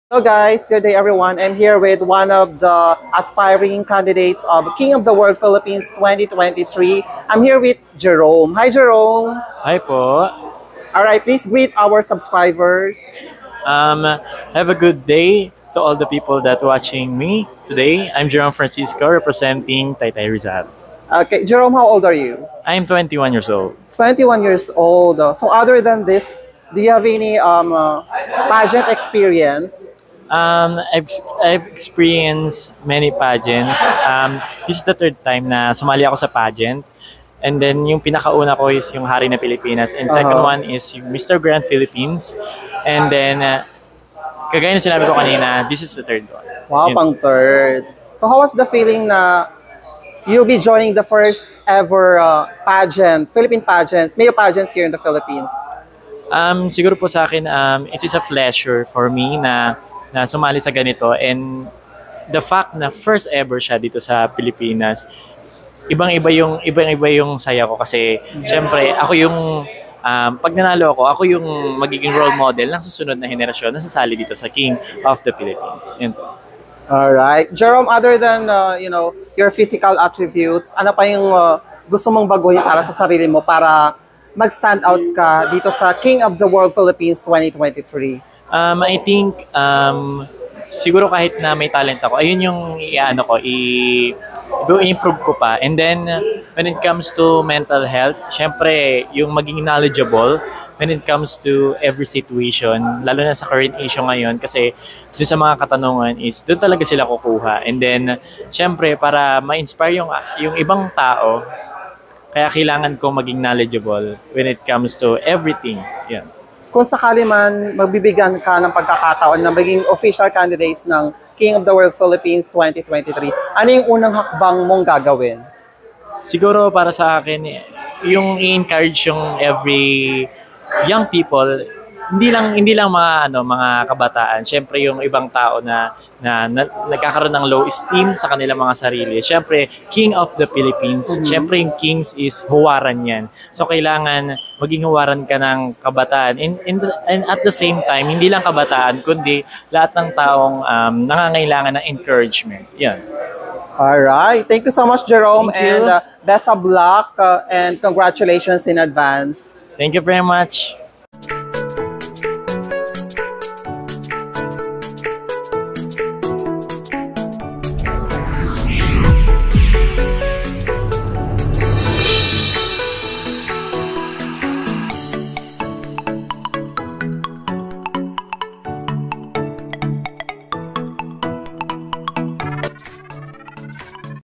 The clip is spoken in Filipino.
Hello guys, good day everyone. I'm here with one of the aspiring candidates of King of the World Philippines 2023. I'm here with Jerome. Hi Jerome. Hi po. Alright, please greet our subscribers. Um, have a good day to all the people that watching me today. I'm Jerome Francisco representing Taytay Rizal. Okay, Jerome, how old are you? I'm 21 years old. 21 years old. So other than this, do you have any pageant experience? I've experienced many pageants. This is the third time na sumali ako sa pageant. And then yung pinakauna ko is yung Hari na Pilipinas. And second one is yung Mr. Grand Philippines. And then, kagaya na sinabi ko kanina, this is the third one. Wow, pang third. So how was the feeling na you'll be joining the first ever pageant, Philippine pageants, male pageants here in the Philippines? Siguro po sa akin, it is a pleasure for me na sumali sa ganito, and the fact na first ever siya dito sa Pilipinas, ibang-iba yung saya ko kasi syempre ako yung pag nanalo ako yung magiging role model ng susunod na henerasyon na sasali dito sa King of the Philippines. Yun po. All right. Jerome, other than your physical attributes, ano pa yung gusto mong baguhin para sa sarili mo para mag-stand out ka dito sa King of the World Philippines 2023? I think siguro kahit na may talent ako, ayun yung i-improve ko pa. And then when it comes to mental health, syempre yung maging knowledgeable when it comes to every situation, lalo na sa current issue ngayon kasi doon sa mga katanungan is doon talaga sila kukuha. And then syempre para ma-inspire yung ibang tao, kaya kailangan ko maging knowledgeable when it comes to everything. Yeah. Kung sakali man magbibigyan ka ng pagkakataon na maging official candidates ng King of the World Philippines 2023, ano yung unang hakbang mong gagawin? Siguro para sa akin, yung i-encourage yung every young people, hindi lang mga kabataan, syempre yung ibang tao na nagkakaroon ng low esteem sa kanilang mga sarili. Syempre, King of the Philippines, syempre yung kings is huwaran yan. So kailangan maging huwaran ka ng kabataan. And at the same time, hindi lang kabataan, kundi lahat ng taong nangangailangan ng encouragement. Yan. Alright. Thank you so much, Jerome. Thank you. And best of luck and congratulations in advance. Thank you very much.